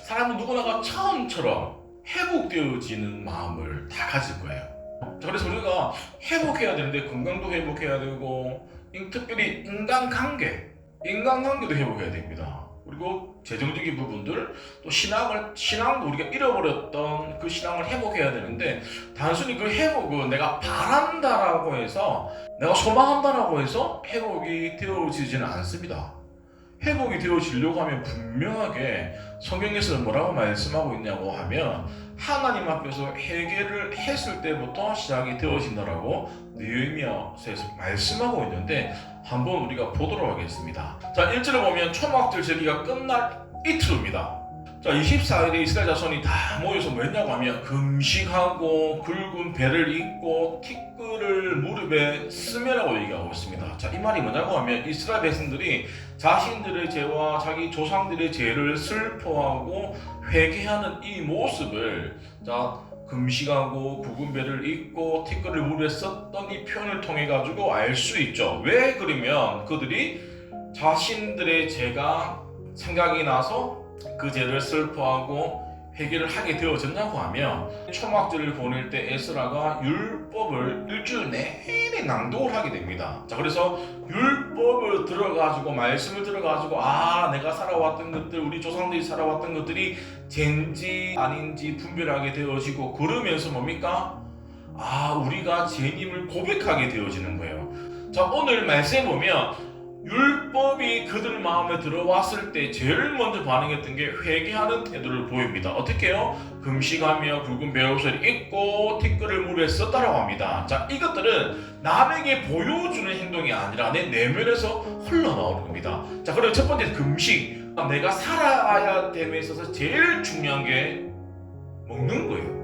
사람은 누구나가 처음처럼 회복되어지는 마음을 다 가질 거예요. 자, 그래서 우리가 회복해야 되는데 건강도 회복해야 되고 특별히 인간관계도 회복해야 됩니다. 그리고 재정적인 부분들, 또 신앙도 우리가 잃어버렸던 그 신앙을 회복해야 되는데, 단순히 그 회복은 내가 바란다라고 해서, 내가 소망한다라고 해서 회복이 되어지지는 않습니다. 회복이 되어지려고 하면 분명하게 성경에서는 뭐라고 말씀하고 있냐고 하면, 하나님 앞에서 회개를 했을 때부터 시작이 되어진다라고 느헤미야서에서 말씀하고 있는데, 한번 우리가 보도록 하겠습니다. 자, 1절을 보면 초막절 절기가 끝날 이틀 후입니다. 자, 24일에 이스라엘 자손이 다 모여서 뭐 했냐고 하면 금식하고 굵은 배를 입고 티끌을 무릎에 스매라고 얘기하고 있습니다. 자, 이 말이 뭐냐고 하면 이스라엘 백성들이 자신들의 죄와 자기 조상들의 죄를 슬퍼하고 회개하는 이 모습을, 자, 금식하고 굵은 배를 입고 티끌을 무릎에 썼던 이 표현을 통해 가지고 알 수 있죠. 왜 그러면 그들이 자신들의 죄가 생각이 나서 그 죄를 슬퍼하고 회개를 하게 되어졌냐고 하면, 초막절을 보낼 때 에스라가 율법을 일주일 내내 낭독을 하게 됩니다. 자, 그래서 율법을 들어가지고, 말씀을 들어가지고, 내가 살아왔던 것들, 우리 조상들이 살아왔던 것들이 죄인지 아닌지 분별하게 되어지고, 그러면서 뭡니까? 우리가 죄인임을 고백하게 되어지는 거예요. 자, 오늘 말씀에 보면 율법이 그들 마음에 들어왔을 때 제일 먼저 반응했던 게 회개하는 태도를 보입니다. 어떻게 해요? 금식하며 굵은 베옷을 입고 티끌을 물에 썼다라고 합니다. 자, 이것들은 남에게 보여주는 행동이 아니라 내 내면에서 흘러나오는 겁니다. 자, 그리고 첫 번째 금식. 내가 살아야 됨에 있어서 제일 중요한 게 먹는 거예요.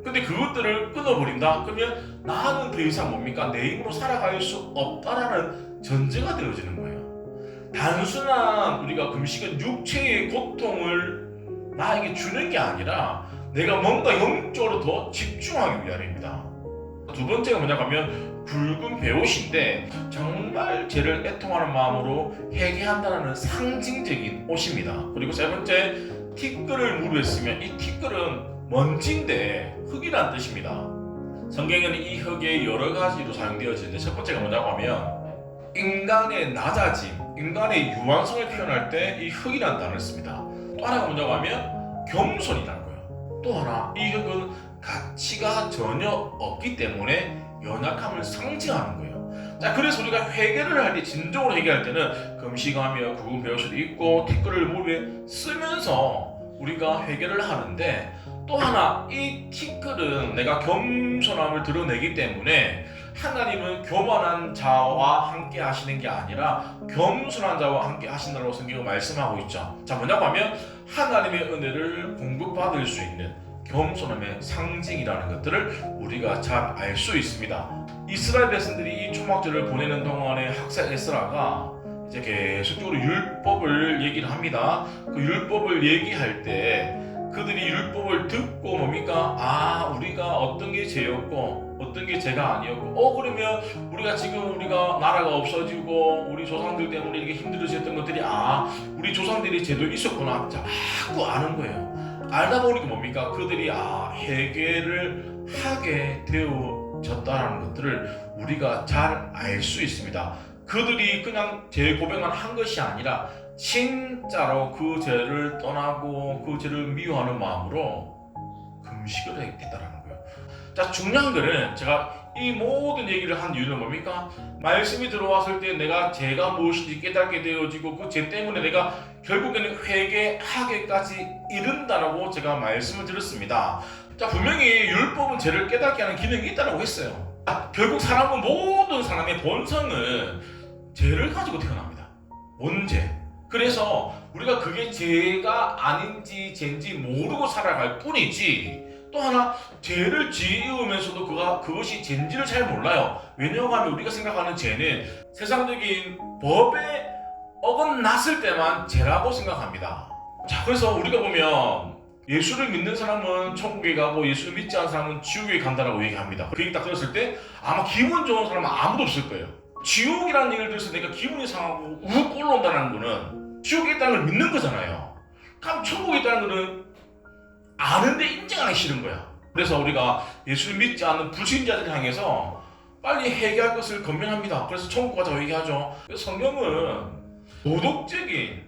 근데 그것들을 끊어버린다? 그러면 나는 더 이상 뭡니까? 내 힘으로 살아갈 수 없다라는 전제가 되어지는 거예요. 단순한 우리가 금식은 육체의 고통을 나에게 주는 게 아니라 내가 뭔가 영적으로 더 집중하기 위함입니다. 두 번째가 뭐냐고 하면 굵은 베옷인데, 정말 죄를 애통하는 마음으로 회개한다는 상징적인 옷입니다. 그리고 세 번째, 티끌을 무릎에 쓰면, 이 티끌은 먼지인데 흙이란 뜻입니다. 성경에는 이 흙이 여러 가지로 사용되어지는데, 첫 번째가 뭐냐고 하면 인간의 낮아짐, 인간의 유한성을 표현할 때 이 흙이라는 단어를 씁니다. 또 하나가 뭐냐고 하면 겸손이라는 거예요. 또 하나, 이 흙은 가치가 전혀 없기 때문에 연약함을 상징하는 거예요. 자, 그래서 우리가 회개를 할 때, 진정으로 회개할 때는 금식하며 굵은 베옷을 입고 티끌을 무릎에 쓰면서 우리가 회개를 하는데, 또 하나, 이 티끌은 내가 겸손함을 드러내기 때문에 하나님은 교만한 자와 함께 하시는 게 아니라 겸손한 자와 함께 하신다고 성경은 말씀하고 있죠. 자, 뭐냐고 하면 하나님의 은혜를 공급받을 수 있는 겸손함의 상징이라는 것들을 우리가 잘 알 수 있습니다. 이스라엘 백성들이 이 초막절을 보내는 동안에 학사 에스라가 이제 계속적으로 율법을 얘기를 합니다. 그 율법을 얘기할 때 그들이 율법을 듣고 뭡니까? 우리가 어떤 게 죄였고 어떤 게 죄가 아니었고, 그러면 우리가 나라가 없어지고 우리 조상들 때문에 이렇게 힘들어졌던 것들이 우리 조상들이 죄도 있었구나. 자꾸 아는 거예요. 알다 보니까 뭡니까? 그들이 회개를 하게 되어졌다는 것들을 우리가 잘 알 수 있습니다. 그들이 그냥 죄 고백만 한 것이 아니라 진짜로 그 죄를 떠나고 그 죄를 미워하는 마음으로 금식을 했다라는 거예요. 자, 중요한 거는, 제가 이 모든 얘기를 한 이유는 뭡니까? 말씀이 들어왔을 때 내가 죄가 무엇인지 깨닫게 되어지고 그 죄 때문에 내가 결국에는 회개하게까지 이른다라고 제가 말씀을 드렸습니다. 자, 분명히 율법은 죄를 깨닫게 하는 기능이 있다고 했어요. 결국 모든 사람의 본성은 죄를 가지고 태어납니다. 원죄. 그래서 우리가 그게 죄가 아닌지 죄인지 모르고 살아갈 뿐이지, 또 하나, 죄를 지으면서도 그것이 죄인지를 잘 몰라요. 왜냐하면 우리가 생각하는 죄는 세상적인 법에 어긋났을 때만 죄라고 생각합니다. 자, 그래서 우리가 보면 예수를 믿는 사람은 천국에 가고 예수를 믿지 않는 사람은 지옥에 간다라고 얘기합니다. 그 얘기 딱 들었을 때 아마 기분 좋은 사람은 아무도 없을 거예요. 지옥이라는 얘기를 들어서 내가 기분이 상하고 욱 올라온다는 거는 지옥에 있다는 걸 믿는 거잖아요. 그럼 천국에 있다는 거는 아는데 인정하기 싫은 거야. 그래서 우리가 예수를 믿지 않는 불신자들 향해서 빨리 회개할 것을 권면합니다. 그래서 천국 가자고 얘기하죠. 성경은 도덕적인,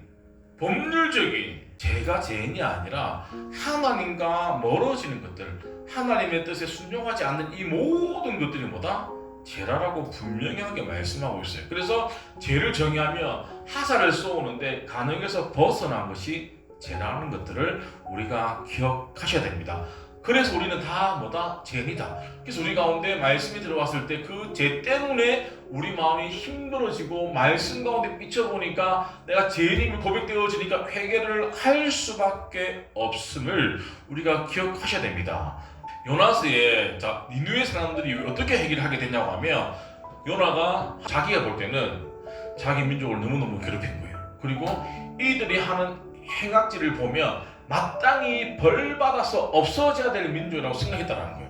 법률적인 죄가 죄인이 아니라 하나님과 멀어지는 것들, 하나님의 뜻에 순종하지 않는 이 모든 것들이 뭐다? 죄라라고 분명하게 말씀하고 있어요. 그래서 죄를 정의하며 하사를 쏘는데 가능해서 벗어난 것이 죄라는 것들을 우리가 기억하셔야 됩니다. 그래서 우리는 다 뭐다? 죄인이다. 그래서 우리 가운데 말씀이 들어왔을 때 그 죄 때문에 우리 마음이 힘들어지고 말씀 가운데 비춰보니까 내가 죄인임을 고백되어지니까 회개를 할 수밖에 없음을 우리가 기억하셔야 됩니다. 요나스의 니느웨 사람들이 어떻게 해결을 하게 됐냐고 하면 요나가 자기가 볼 때는 자기 민족을 너무너무 괴롭힌 거예요. 그리고 이들이 하는 행악질을 보면 마땅히 벌받아서 없어져야 될 민족이라고 생각했다는 거예요.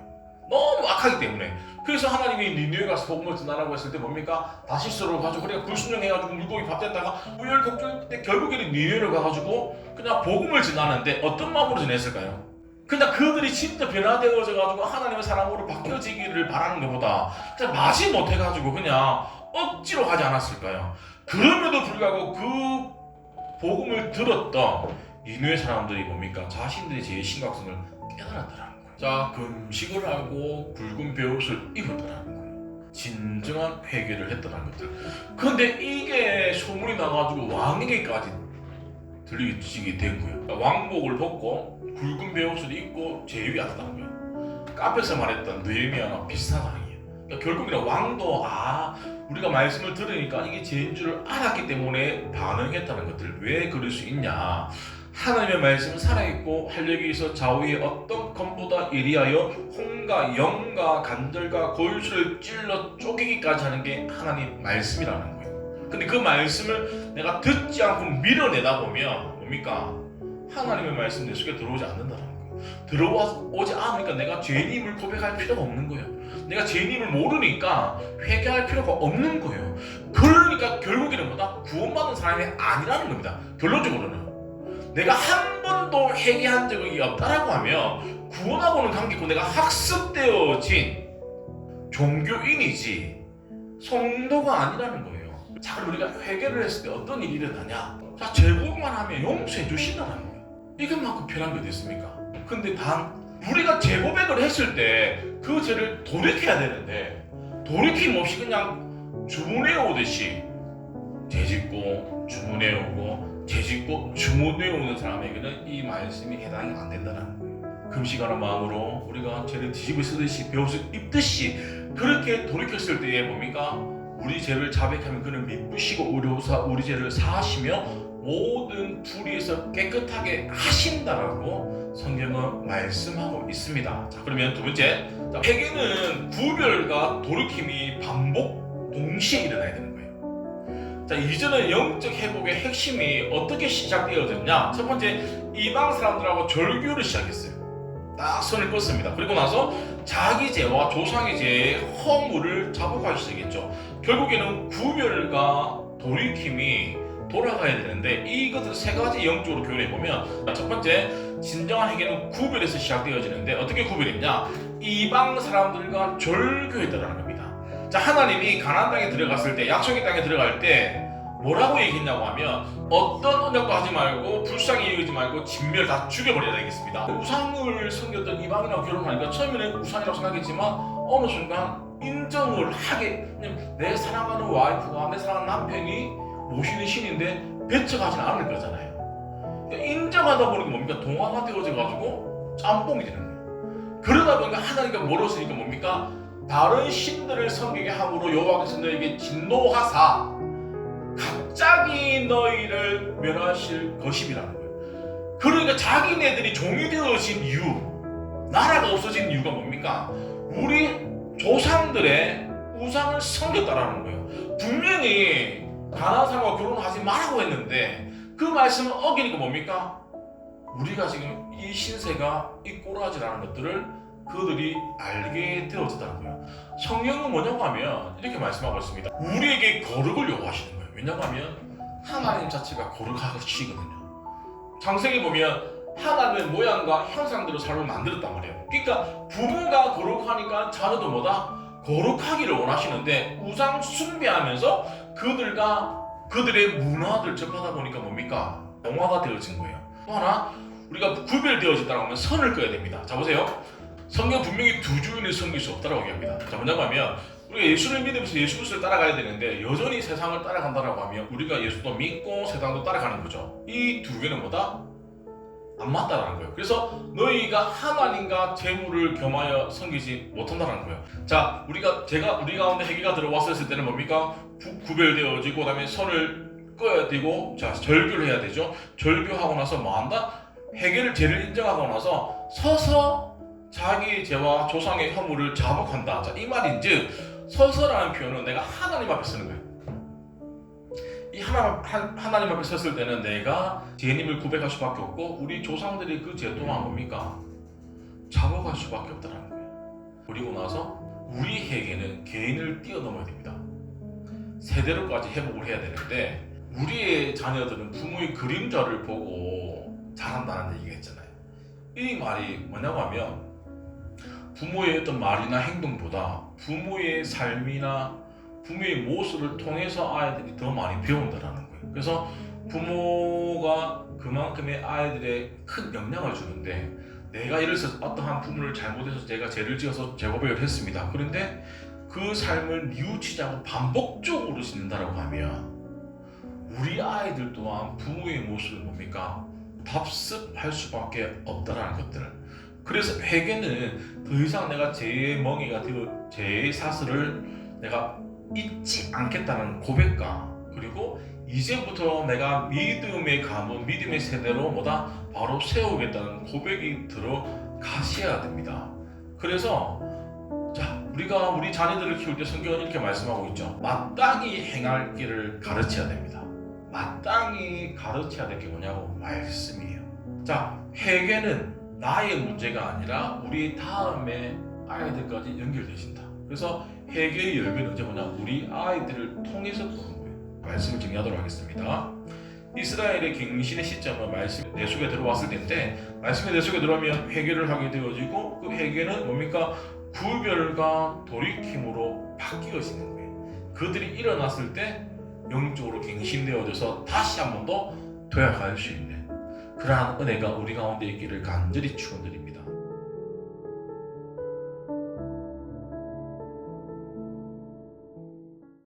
너무 악하기 때문에. 그래서 하나님이 니느웨 가서 복음을 전하라고 했을 때 뭡니까? 다시스로 가지고 그러니까 불순종해가지고 물고기 밥 됐다가 우열곡절 때 결국에는 니느웨로 가가지고 그냥 복음을 전하는데 어떤 마음으로 전했을까요? 그냥 그들이 진짜 변화되어져가지고 하나님의 사람으로 바뀌어지기를 바라는 것보다 그냥 마지 못해가지고 그냥 억지로 하지 않았을까요? 그럼에도 불구하고 그 복음을 들었던 니느웨 사람들이 뭡니까? 자신들의 죄의 심각성을 깨달았더라는 거예요. 자, 금식을 하고 굵은 베옷을 입었더라는 거예요. 진정한 회개를 했더라는 것들. 그런데 이게 소문이 나가지고 왕에게까지 들리게 된 거예요. 왕복을 벗고 굵은 베옷을 입고 제위에 왔다는 거예요. 앞에서 말했던 느헤미야랑 비슷한 상황이에요. 그러니까 결국에는 왕도 우리가 말씀을 들으니까 이게 죄인 줄 알았기 때문에 반응했다는 것들. 왜 그럴 수 있냐? 하나님의 말씀은 살아있고 활력이 있어 좌우의 어떤 검보다 예리하여 홍과 영과 간절과 골수를 찔러 쪼개기까지 하는 게 하나님 말씀이라는 거예요. 근데 그 말씀을 내가 듣지 않고 밀어내다 보면 뭡니까? 하나님의 말씀 내 속에 들어오지 않는다는 거예요. 들어오지 않으니까 내가 죄인임을 고백할 필요가 없는 거예요. 내가 죄인임을 모르니까 회개할 필요가 없는 거예요. 그러니까 결국에는 뭐다? 구원받은 사람이 아니라는 겁니다. 결론적으로는 내가 한 번도 회개한 적이 없다라고 하면 구원하고는 관계없고 내가 학습되어진 종교인이지 성도가 아니라는 거예요. 자, 그럼 우리가 회개를 했을 때 어떤 일이 일어나냐? 자, 제고만 하면 용서해 주신다는 거예요. 이것만큼 편한 게 어디 있습니까? 근데 우리가 재고백을 했을 때 그 죄를 돌이켜야 되는데 돌이킴 없이 그냥 주문해 오듯이 죄짓고 주문해 오고 죄짓고 주문해 오는 사람에게는 이 말씀이 해당이 안 된다는 거예요. 금식하는 마음으로 우리가 죄를 뒤집어 쓰듯이 베옷을 입듯이 그렇게 돌이켰을 때에 뭡니까? 우리 죄를 자백하면 그는 미쁘시고 의로우사 우리 죄를 사하시며 모든 불의에서 깨끗하게 하신다라고 성경은 말씀하고 있습니다. 자, 그러면 두 번째, 회개는 구별과 돌이킴이 반복 동시에 일어나야 되는 거예요. 자, 이전은 영적 회복의 핵심이 어떻게 시작되어졌냐? 첫 번째, 이방 사람들하고 절교를 시작했어요. 딱 선을 껐습니다. 그리고 나서 자기 죄와 조상의 죄의 허물을 자복하기 시작했죠. 결국에는 구별과 돌이킴이 돌아가야 되는데 이것을 세 가지 영적으로 교훈해 보면 첫 번째, 진정한 회개는 구별에서 시작되어지는데 어떻게 구별했냐? 이방 사람들과 절교했다라는 겁니다. 자, 하나님이 가나안 땅에 들어갔을 때, 약속의 땅에 들어갈 때 뭐라고 얘기했냐고 하면 어떤 언약도 하지 말고 불쌍히 여기지 말고 진멸 다 죽여버려야 되겠습니다. 우상을 섬겼던 이방인하고 결혼하니까 처음에는 우상이라고 생각했지만 어느 순간 인정을 하게, 내 사랑하는 와이프가 내 사랑하는 남편이 모시는 신인데 배척하지는 않을 거잖아요. 그러니까 인정하다 보니까 뭡니까? 동화가 되어져가지고 짬뽕이 되는 거예요. 그러다 보니까 하나님과 멀어지니까 뭡니까? 다른 신들을 섬기게 함으로 여호와께서 너에게 진노하사 갑자기 너희를 멸하실 것임이라는 거예요. 그러니까 자기네들이 종이 되어진 이유, 나라가 없어진 이유가 뭡니까? 우리 조상들의 우상을 섬겼다라는 거예요. 분명히 가나안 사람과 결혼하지 말라고 했는데 그 말씀을 어기니까 뭡니까? 우리가 지금 이 신세가 이 꼬라지라는 것들을 그들이 알게 되어졌다는 거예요. 성경은 뭐냐고 하면 이렇게 말씀하고 있습니다. 우리에게 거룩을 요구하시는 거예요. 왜냐고 하면 하나님 자체가 거룩하시거든요. 창세기 보면 하나님의 모양과 형상대로 삶을 만들었단 말이에요. 그러니까 부모가 거룩하니까 자녀도 뭐다? 거룩하기를 원하시는데 우상 숭배하면서 그들의 문화들 접하다 보니까 뭡니까? 영화가 되어진 거예요. 또 하나 우리가 구별되어진다고 하면 선을 그어야 됩니다. 자 보세요. 성경 분명히 두 주인을 섬길 수 없다고 얘기합니다. 자 뭐냐고 하면 우리가 예수를 믿으면서 예수 그리스도를 따라가야 되는데 여전히 세상을 따라간다라고 하면 우리가 예수도 믿고 세상도 따라가는 거죠. 이 두 개는 뭐다? 안 맞다라는 거예요. 그래서 너희가 하나님과 재물을 겸하여 섬기지 못한다는 거예요. 자, 우리 가운데 회개가 들어왔을 때는 뭡니까? 구별되어지고 그다음에 선을 꺼야 되고, 자 절규를 해야 되죠. 절규하고 나서 뭐 한다? 회개를 죄를 인정하고 나서 서서 자기의 죄와 조상의 허물을 자복한다. 자, 이 말인즉 서서라는 표현은 내가 하나님 앞에 쓰는 거예요. 이 하나님 앞에 섰을 때는 내가 죄님을 고백할 수밖에 없고 우리 조상들이 그 죄 또한 뭡니까? 자복할 수밖에 없다는 거예요. 그리고 나서 우리 회개는 개인을 뛰어넘어야 됩니다. 세대로까지 회복을 해야 되는데 우리의 자녀들은 부모의 그림자를 보고 자란다는 얘기가 있잖아요. 이 말이 뭐냐고 하면 부모의 어떤 말이나 행동보다 부모의 삶이나 부모의 모습을 통해서 아이들이 더 많이 배운다는 거예요. 그래서 부모가 그만큼의 아이들에 큰 영향을 주는데 내가 예를 들어서 어떠한 부모를 잘못해서 제가 죄를 지어서 죄고백을 했습니다. 그런데 그 삶을 뉘우치지 않고 반복적으로 짓는다고 하면 우리 아이들 또한 부모의 모습을 뭡니까? 답습할 수밖에 없다라는 것들을. 그래서 회개는 더 이상 내가 죄의 멍에가 되어 죄의 사슬을 내가 잊지 않겠다는 고백과 그리고 이제부터 내가 믿음의 가문, 믿음의 세대로 뭐다? 바로 세우겠다는 고백이 들어가셔야 됩니다. 그래서 자, 우리가 우리 자녀들을 키울 때 성경은 이렇게 말씀하고 있죠. 마땅히 행할 길을 가르쳐야 됩니다. 마땅히 가르쳐야 될 게 뭐냐고? 말씀이에요. 자, 회개는 나의 문제가 아니라 우리 다음에 아이들까지 연결되신다. 그래서 회개의 열매는 언제 뭐냐? 우리 아이들을 통해서 보는 거예요. 말씀을 정리하도록 하겠습니다. 이스라엘의 갱신의 시점은 말씀이 내 속에 들어왔을 때인데 말씀이 내 속에 들어오면 회개를 하게 되어지고 그 회개는 뭡니까? 구별과 돌이킴으로 바뀌어지는 거예요. 그들이 일어났을 때 영적으로 갱신되어져서 다시 한 번 더 되어갈 수 있는 그러한 은혜가 우리 가운데 있기를 간절히 축원드립니다.